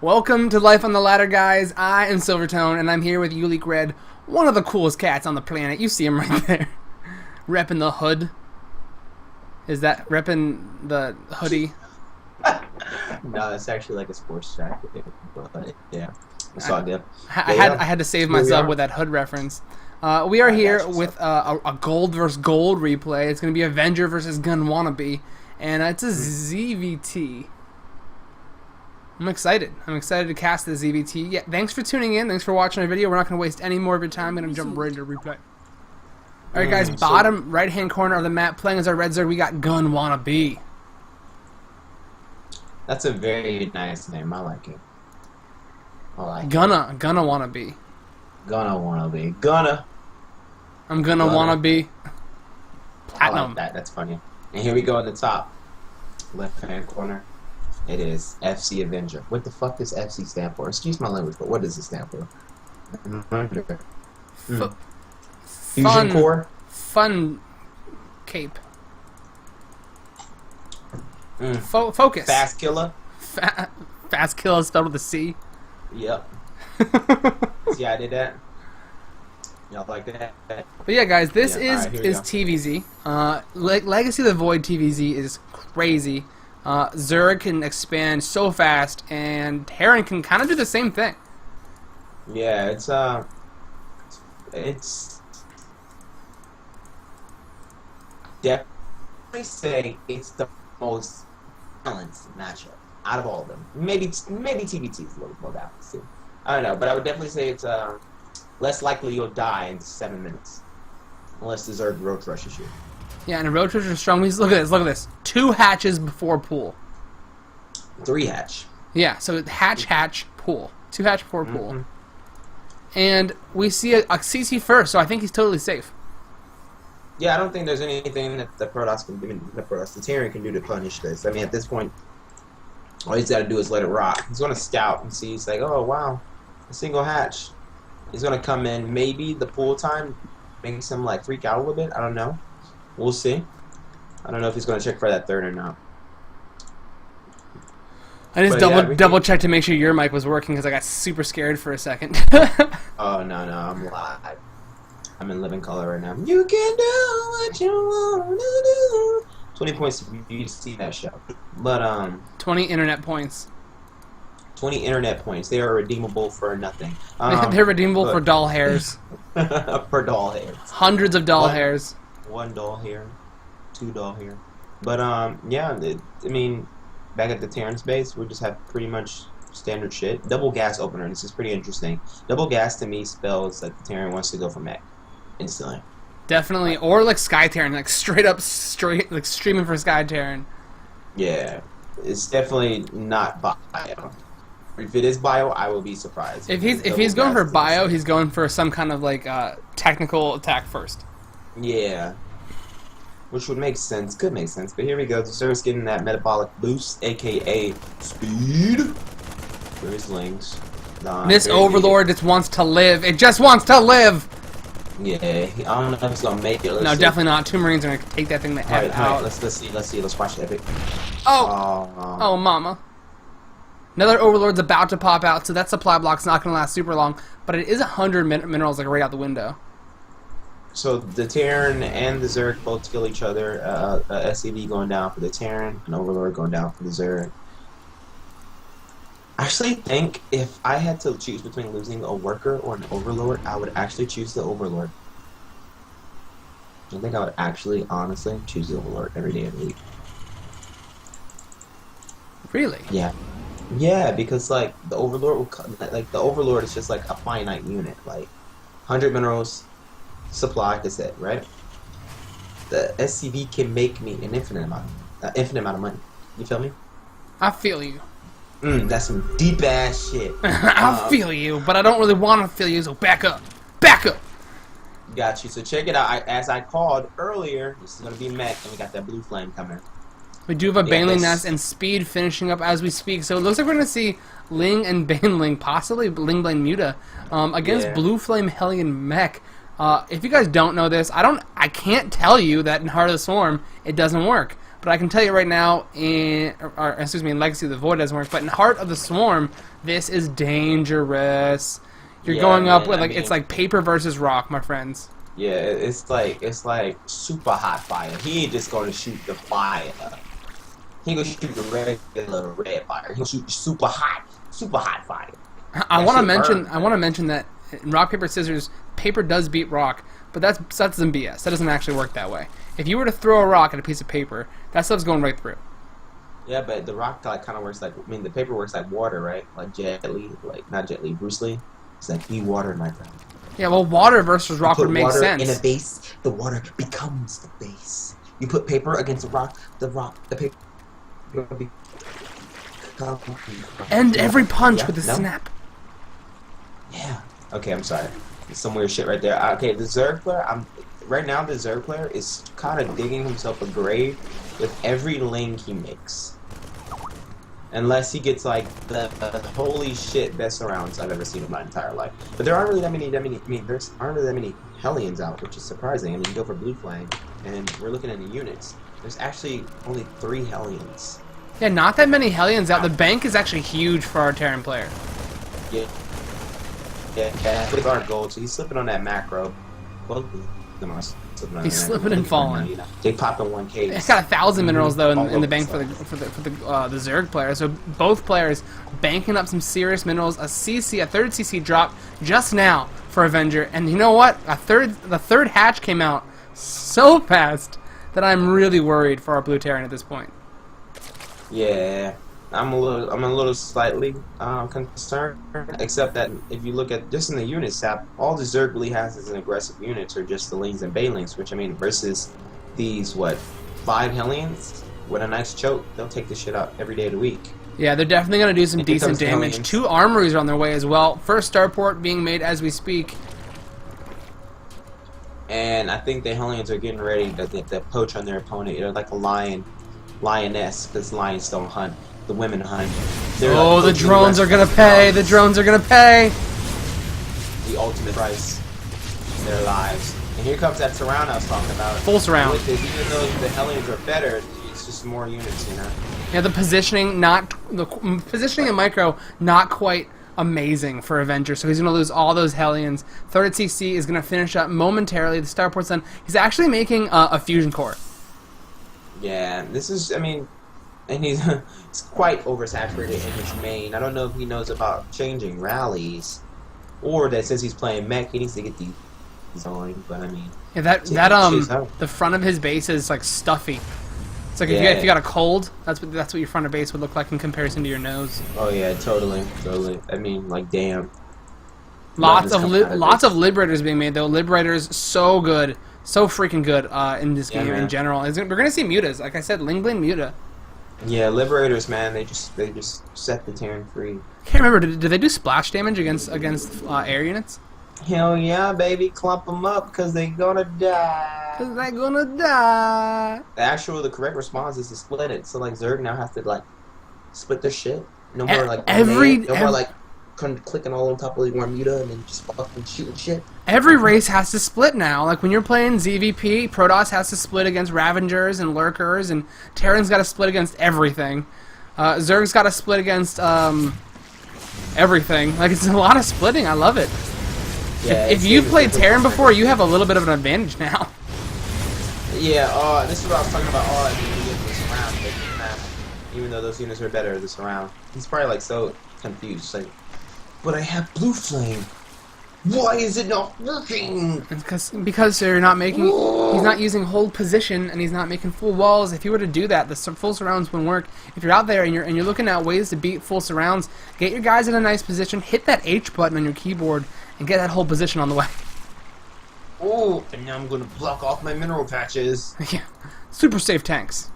Welcome to Life on the Ladder, guys. I am Silvertone, and I'm here with Uleek Red, one of the coolest cats on the planet. You see him right there. Repping the hood. Is that repping the hoodie? No, it's actually like a sports jacket. But yeah, it's all good. I had to save myself with that hood reference. We are here with a gold versus gold replay. It's going to be Avenger versus Gunawanabe, and it's a ZVT. I'm excited. I'm excited to cast the ZVT. Yeah, thanks for tuning in. Thanks for watching our video. We're not going to waste any more of your time. I'm going to jump right into replay. Alright guys, bottom right-hand corner of the map, playing as our red Zerg, we got Gunawanabe. That's a very nice name. I like it. I like Gunawanabe. Gunawanabe. Gonna. I'm gonna wanna be platinum. I like that. That's funny. And here we go in the top left-hand corner. It is FC Avenger. What the fuck does FC stand for? Excuse my language, but what does it stand for? Fusion core? Fun cape. Focus. Fast killer? Fast killer spelled with a C? Yep. See how I did that? Y'all like that? But yeah, guys, this is right, TVZ. Legacy of the Void TVZ is crazy. Zerg can expand so fast, and Terran can kind of do the same thing. Yeah, it's definitely say it's the most balanced matchup out of all of them. Maybe TBT is a little more balanced too. I don't know, but I would definitely say it's less likely you'll die in 7 minutes, unless the Zerg roach rushes you. Yeah, and the roach rushers are strong. Look at this. Look at this. 2 hatches before pool. 3 hatch. Yeah, so hatch, pool. 2 hatch before pool. And we see a CC first, so I think he's totally safe. Yeah, I don't think there's anything that the Protoss can do, the Terran can do to punish this. I mean, at this point, all he's got to do is let it rock. He's going to scout and see. He's like, oh, wow, a single hatch. He's going to come in. Maybe the pool time makes him, like, freak out a little bit. I don't know. We'll see. I don't know if he's going to check for that third or not. I just double checked to make sure your mic was working because I got super scared for a second. Oh, no, I'm live. I'm in living color right now. You can do what you want to do. 20 points if you see that show. But 20 internet points. 20 internet points. They are redeemable for nothing. They're redeemable for doll hairs. For doll hairs. Hundreds of doll hairs. 1 doll hair. 2 doll hair. But yeah, I mean, back at the Terran's base, we just have pretty much standard shit. Double gas opener. This is pretty interesting. Double gas to me spells that the Terran wants to go for mech instantly. Definitely, or like Sky Terran, like straight like streaming for Sky Terran. Yeah, it's definitely not bio. If it is bio, I will be surprised. If he's going for bio, he's going for some kind of like technical attack first. Yeah. Which would make sense, could make sense, but here we go. The Zerg's getting that metabolic boost, aka speed. For his links. This Overlord just wants to live. It just wants to live. Yeah, I don't know if it's gonna make it. No, definitely not. 2 Marines are gonna take that thing the F out. Let's see. Let's watch the epic. Oh, mama. Another Overlord's about to pop out, so that supply block's not gonna last super long. But it is 100 minerals, like right out the window. So the Terran and the Zerg both kill each other. SCV going down for the Terran, and Overlord going down for the Zerg. I actually think if I had to choose between losing a worker or an Overlord, I would actually choose the Overlord. I think I would actually, honestly, choose the Overlord every day of the week. Really? Yeah. Yeah, because like the Overlord is just like a finite unit, like 100 minerals. Supply is it, right? The SCV can make me an infinite amount of money. You feel me? I feel you. That's some deep ass shit. I feel you, but I don't really want to feel you. So back up, back up. Got you. So check it out. As I called earlier, this is gonna be mech, and we got that blue flame coming. We do have a Baneling Nest and Speed finishing up as we speak, so it looks like we're going to see Ling and Baneling, possibly Ling Blaine Muta, against Blue Flame Hellion Mech. If you guys don't know this, I can't tell you that in Heart of the Swarm it doesn't work. But I can tell you right now, in Legacy of the Void doesn't work, but in Heart of the Swarm, this is dangerous. You're going up with it's like paper versus rock, my friends. Yeah, it's like super hot fire. He ain't just gonna shoot the fire. He ain't gonna shoot the regular red fire. He'll shoot super hot fire. I want to mention that in rock paper scissors, paper does beat rock, but that's some BS. That doesn't actually work that way. If you were to throw a rock at a piece of paper, that stuff's going right through. Yeah, but the rock like kind of works like the paper works like water, right? Like Jet Li, like not Jet Li, Bruce Lee. It's like be water, my friend. Yeah, well, water versus rock would make sense. In a base, the water becomes the base. You put paper against the paper. End every punch with a snap. Yeah. Okay, I'm sorry. There's some weird shit right there. Okay, the Zerg player. Right now the Zerg player is kind of digging himself a grave with every link he makes. Unless he gets like the holy shit best surrounds I've ever seen in my entire life. But there aren't really that many. I mean, there aren't really that many Hellions out, which is surprising. I mean, you go for Blue Flame, and we're looking at the units. There's actually only 3 Hellions. Yeah, not that many Hellions out. The bank is actually huge for our Terran player. Yeah. Yeah, with our gold, so he's slipping on that macro. Both of them are slipping on He's slipping and falling. You know, they pop in 1K. It's got 1,000 minerals though in the bank for the Zerg player. So both players banking up some serious minerals. A third CC drop just now for Avenger, and you know what? The third hatch came out so fast that I'm really worried for our blue Terran at this point. Yeah. I'm a little slightly concerned, except that if you look at just in the unit stat, all the Zerg really has as an aggressive units are just the Lings and Banelings, which I mean versus these 5 Hellions with a nice choke, they'll take this shit out every day of the week. Yeah, they're definitely gonna do some decent damage. Hellions. 2 armories are on their way as well. First starport being made as we speak. And I think the Hellions are getting ready to poach on their opponent. They're like a lioness, because lions don't hunt. The women hunt. Oh, the drones are gonna pay. The drones are gonna pay. The ultimate price. Their lives. And here comes that surround I was talking about. Full surround. With this, even though the Hellions are better, it's just more units, you know. Yeah, the positioning in micro not quite amazing for Avenger, so he's gonna lose all those Hellions. Third CC is gonna finish up momentarily. The starport's done. He's actually making a fusion core. Yeah, this is. I mean. And he's quite oversaturated in his main. I don't know if he knows about changing rallies, or that since he's playing mech, he needs to get these on. But I mean, yeah, the front of his base is like stuffy. It's like if you got a cold, that's what your front of base would look like in comparison to your nose. Oh yeah, totally. I mean, like damn. Lots of Liberators being made though. Liberators so good, so freaking good in this game in general. We're gonna see mutas, like I said, Lingblade muta. Yeah, Liberators, man, they just set the Terran free. Can't remember. Did they do splash damage against air units? Hell yeah, baby, clump them up because they're gonna die. The correct response is to split it. So like Zerg now have to like split their shit. No more like clicking all on top of one muta and then just fucking shooting shit. Every race has to split now. Like when you're playing ZVP, Protoss has to split against Ravengers and Lurkers, and Terran's got to split against everything. Zerg's got to split against everything. Like it's a lot of splitting. I love it. Yeah, if you've played Terran before, you have a little bit of an advantage now. Yeah, this is what I was talking about. The surround, even though those units are better, the surround. He's probably like so confused, like. But I have Blue Flame. Why is it not working? It's because they're not making. He's not using hold position, and he's not making full walls. If you were to do that, the full surrounds wouldn't work. If you're out there and you're looking at ways to beat full surrounds, get your guys in a nice position. Hit that H button on your keyboard and get that whole position on the way. Oh, and now I'm gonna block off my mineral patches. Yeah, super safe tanks.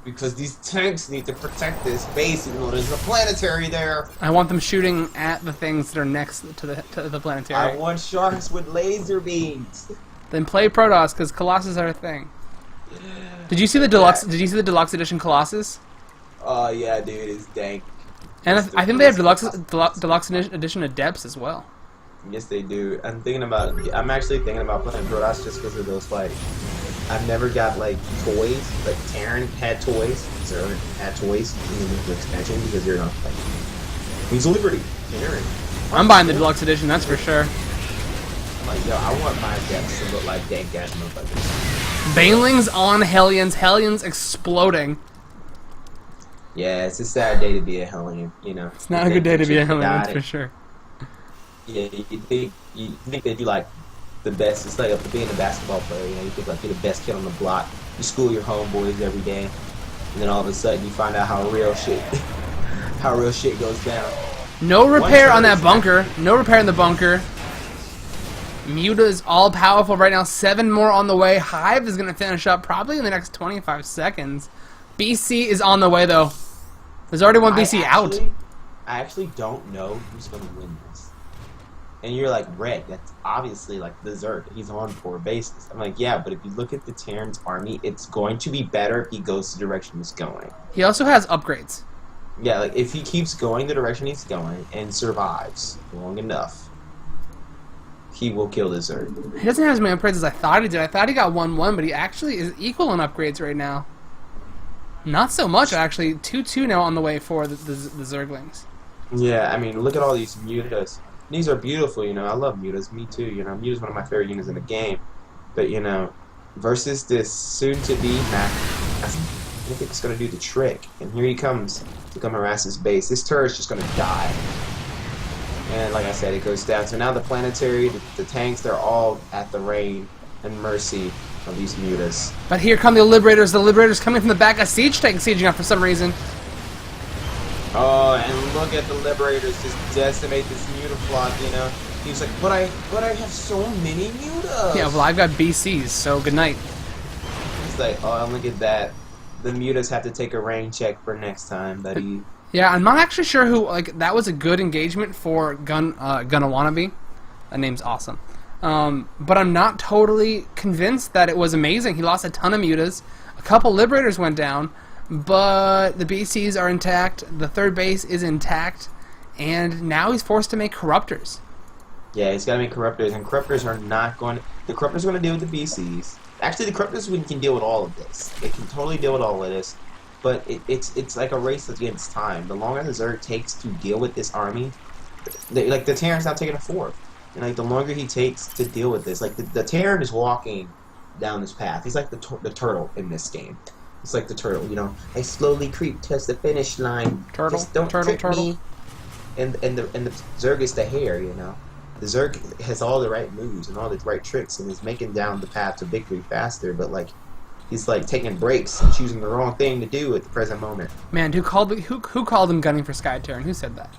Because these tanks need to protect this base, even though there's a planetary there. I want them shooting at the things that are next to the planetary. I want sharks with laser beams. Then play Protoss, because Colossus are a thing. Did you see the deluxe? Did you see the deluxe edition Colossus? Oh yeah, dude, it's dank. And I think they have deluxe edition Adepts as well. Yes, they do. I'm actually thinking about playing Protoss just because of those like I've never got like toys. Like Terran had toys, Zerg had toys in the expansion because they're not like Wings of Liberty, Terran. I'm buying the deluxe edition, that's for sure. I'm like, yo, I want my decks to look like dank ass motherfuckers. Banelings on Hellions, Hellions exploding. Yeah, it's a sad day to be a Hellion, you know. It's not a good day to be a Hellion, that's for sure. Yeah, you think that you like the best. It's like being a basketball player, you know. You think like you're the best kid on the block. You school your homeboys every day, and then all of a sudden you find out how real shit goes down. No repair on that bunker. No repair in the bunker. Muta is all powerful right now. 7 more on the way. Hive is going to finish up probably in the next 25 seconds. BC is on the way though. There's already one BC out. I actually don't know who's going to win this. And you're like, Red, that's obviously like the Zerg. He's on 4 bases. I'm like, yeah, but if you look at the Terran's army, it's going to be better if he goes the direction he's going. He also has upgrades. Yeah, like if he keeps going the direction he's going and survives long enough, he will kill the Zerg. He doesn't have as many upgrades as I thought he did. I thought he got 1-1, but he actually is equal in upgrades right now. Not so much, actually. 2-2 now on the way for the Zerglings. Yeah, I mean, look at all these mutas. These are beautiful, you know. I love mutas. Me too, you know. Muta's one of my favorite units in the game. But, you know, versus this soon-to-be Mac, I think it's going to do the trick. And here he comes to come harass his base. This turret's just going to die. And like I said, it goes down. So now the planetary, the tanks, they're all at the reign and mercy of these mutas. But here come the Liberators. The Liberators coming from the back. A siege tank sieging up for some reason. Oh, and look at the Liberators just decimate this mutaflock, you know. He's like, but I have so many mutas. Yeah, well, I've got BCs, so good night. He's like, oh, look at that. The mutas have to take a rain check for next time, buddy. Yeah, I'm not actually sure who, like, that was a good engagement for Gunawanbe. That name's awesome. But I'm not totally convinced that it was amazing. He lost a ton of mutas. A couple Liberators went down, but the BCs are intact. The 3rd base is intact, and now he's forced to make Corruptors. Yeah, he's got to make Corruptors, and Corruptors are not going to... The Corruptors are going to deal with the BCs. Actually, the Corruptors can deal with all of this. They can totally deal with all of this. But it's like a race against time. The longer the Zerg takes to deal with this army, like the Terran's not taking a 4th. And like the longer he takes to deal with this, like the Terran is walking down this path. He's like the turtle in this game. It's like the turtle, you know. I slowly creep towards the finish line. Turtle, just don't trick me. And the Zerg is the hare, you know. The Zerg has all the right moves and all the right tricks, and is making down the path to victory faster. But like, he's like taking breaks and choosing the wrong thing to do at the present moment. Man, who called him gunning for Sky Terran? Who said that?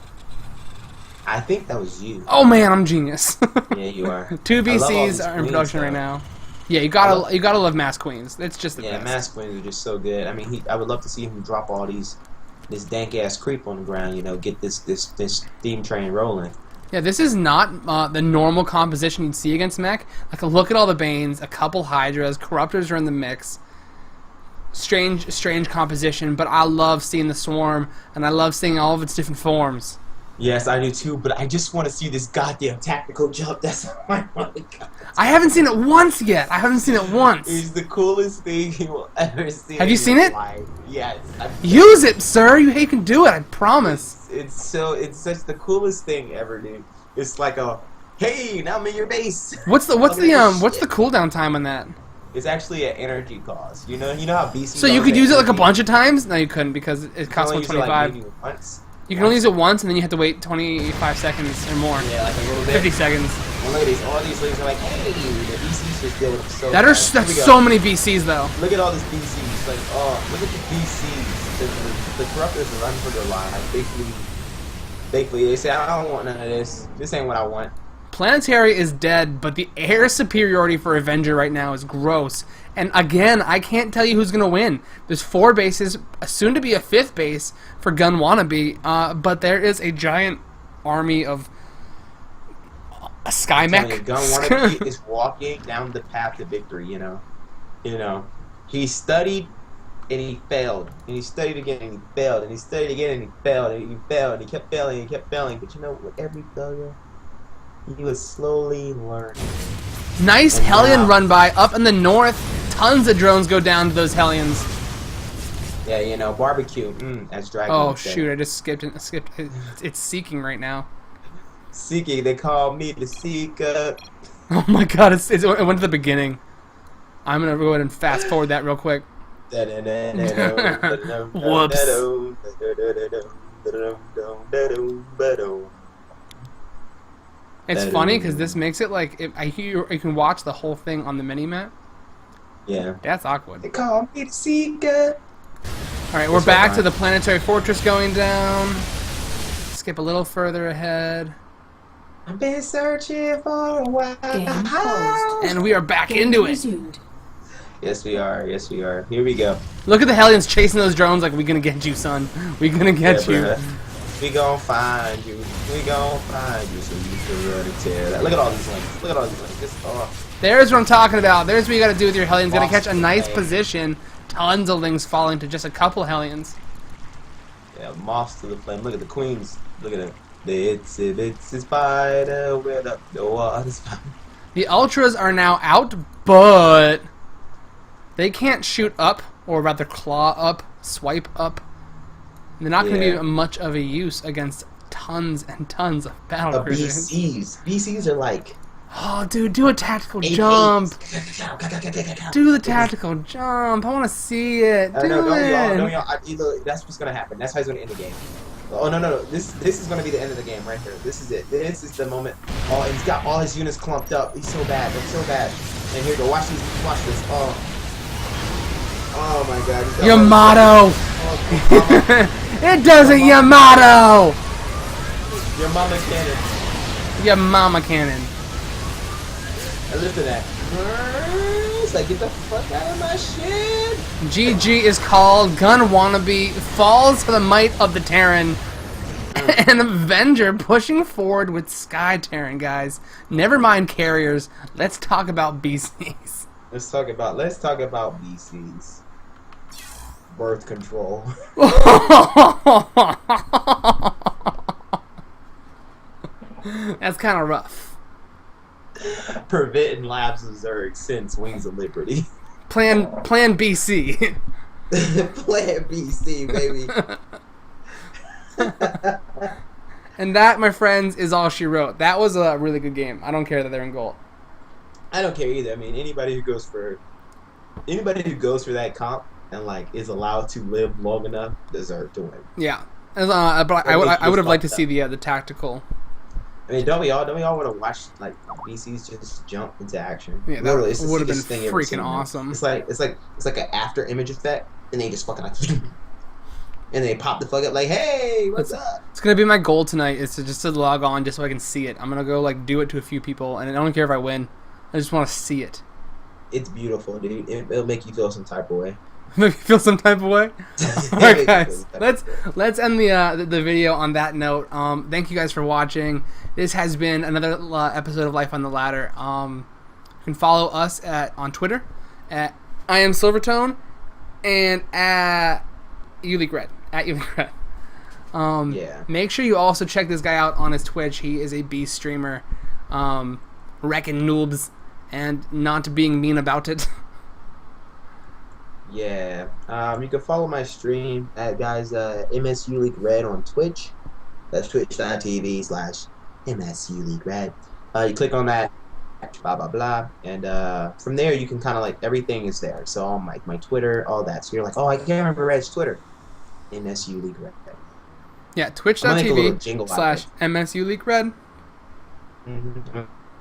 I think that was you. Oh man, I'm genius. Yeah, you are. 2 BCs are in production right now. Yeah, you gotta love Mass Queens. It's just the best. Mass Queens are just so good. I mean, I would love to see him drop all this dank ass creep on the ground. You know, get this steam train rolling. Yeah, this is not the normal composition you'd see against mech. Like, look at all the Banes, a couple Hydras, Corruptors are in the mix. Strange composition, but I love seeing the Swarm, and I love seeing all of its different forms. Yes, I do too, but I just want to see this goddamn tactical jump. That's my God. I haven't seen it once yet. It's the coolest thing you will ever see. Have you seen it? Yes. Use it, sir. You can do it. I promise. It's such the coolest thing ever, dude. It's like hey, now I'm in your base. What's the cooldown time on that? It's actually an energy cost. You know how BC. So you could use it like a bunch of times? No, you couldn't because it costs 125. Like once. You can only use it once, and then you have to wait 25 seconds or more. Yeah, like a little bit. 50 seconds. And look at these. All these things are like, hey, the BCs just deal with them so That's so many BCs, though. Look at all these BCs. Like, look at the BCs. The Corruptors are running for their lives. Basically, they say, I don't want none of this. This ain't what I want. Planetary is dead, but the air superiority for Avenger right now is gross. And again, I can't tell you who's going to win. There's 4 bases, soon to be a 5th base for Gunawanbe, but there is a giant army of Sky Mech. Gunawanbe is walking down the path to victory, you know. He studied and he failed. And he studied again and he failed. And he studied again and he failed. And he failed. And he kept failing and he kept failing. But you know, with every failure, he was slowly learning. Nice Hellion run by up in the north. tons of drones go down to those Hellions. Yeah, you know, barbecue. As Dragon. Oh would say. shoot! I just skipped. It's seeking right now. Seeking. They call me the Seeker. Oh my god! It went to the beginning. I'm gonna go ahead and fast forward that real quick. Whoops. It's funny because this makes it like you can watch the whole thing on the mini map. Yeah. That's awkward. They call me the Seeker. All right, we're back to the planetary fortress going down. Skip a little further ahead. I've been searching for a while. And we are back into it. Yes, we are. Yes, we are. Here we go. Look at the Hellions chasing those drones like, we gonna get you, son. We gonna get you. Bruh. We gon' find you. We gon' find you so you can run and tear that. Look at all these links. Look at all these links. This, There's what I'm talking about. There's what you gotta do with your Hellions. Gotta catch a nice position. Tons of lings falling to just a couple Hellions. Yeah, moths to the flame. Look at the queens. Look at them. It's a spider with up the water spider. The Ultras are now out, but they can't shoot up, or rather claw up, swipe up. They're not going to be much of a use against tons and tons of battle cruisers. BCs are like... Oh, dude, do a tactical jump. Do the tactical jump. I want to see it. Do it. That's what's going to happen. That's how it's going to end the game. Oh, no. This is going to be the end of the game right here. This is it. This is the moment. Oh, and he's got all his units clumped up. He's so bad. They're so bad. And here we go. Watch this. Watch this. Oh my god. Yamato! It does it, Yamato! Your mama cannon. Your mama cannon. And listen to that. It's like, get the fuck out of my shit. GG is called. Gunawanbe falls to the might of the Terran. And Avenger pushing forward with Sky Terran, guys. Never mind carriers. Let's talk about BCs. Let's talk about BCs. Birth control. That's kind of rough. Preventing labs of Zerg since Wings of Liberty. Plan BC. Plan BC, baby. And that, my friends, is all she wrote. That was a really good game. I don't care that they're in gold. I don't care either. I mean, anybody who goes for that comp and like is allowed to live long enough deserve to win. Yeah, but I would have liked to see the tactical. I mean, don't we all want to watch like BCs just jump into action? Yeah, that would have been freaking awesome. It's like an after image effect, and they just fucking like, and they pop the fuck up like, hey, what's up? It's gonna be my goal tonight. Is to just log on just so I can see it. I'm gonna go like do it to a few people, and I don't care if I win. I just want to see it. It's beautiful, dude. It'll make you feel some type of way. Make you feel some type of way. Alright, guys. Let's end the video on that note. Thank you guys for watching. This has been another episode of Life on the Ladder. You can follow us on Twitter at I am Silvertone and at UleakRed. At UleakRed. Yeah. Make sure you also check this guy out on his Twitch. He is a beast streamer. Wrecking noobs and not being mean about it. Yeah. You can follow my stream at MSUleakRed on Twitch. That's twitch.tv/MSUleakRed. You click on that, blah blah blah, and from there you can kind of like everything is there. So all my Twitter, all that. So you're like, oh, I can't remember Red's Twitter. MSUleakRed. Yeah, twitch.tv/MSUleakRed.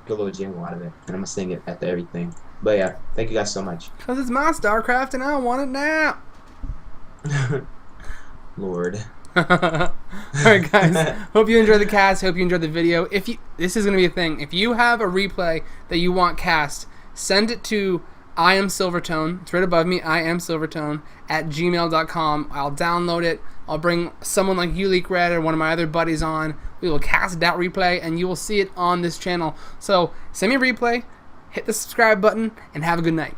Get a little jingle out of it, and I'm gonna sing it after everything. But yeah, thank you guys so much. Because it's my StarCraft and I want it now. Lord. Alright guys, hope you enjoyed the cast, hope you enjoyed the video. This is going to be a thing. If you have a replay that you want cast, send it to I am Silvertone. It's right above me, I am Silvertone @gmail.com. I'll download it. I'll bring someone like UleakRed or one of my other buddies on. We will cast that replay and you will see it on this channel. So send me a replay. Hit the subscribe button, and have a good night.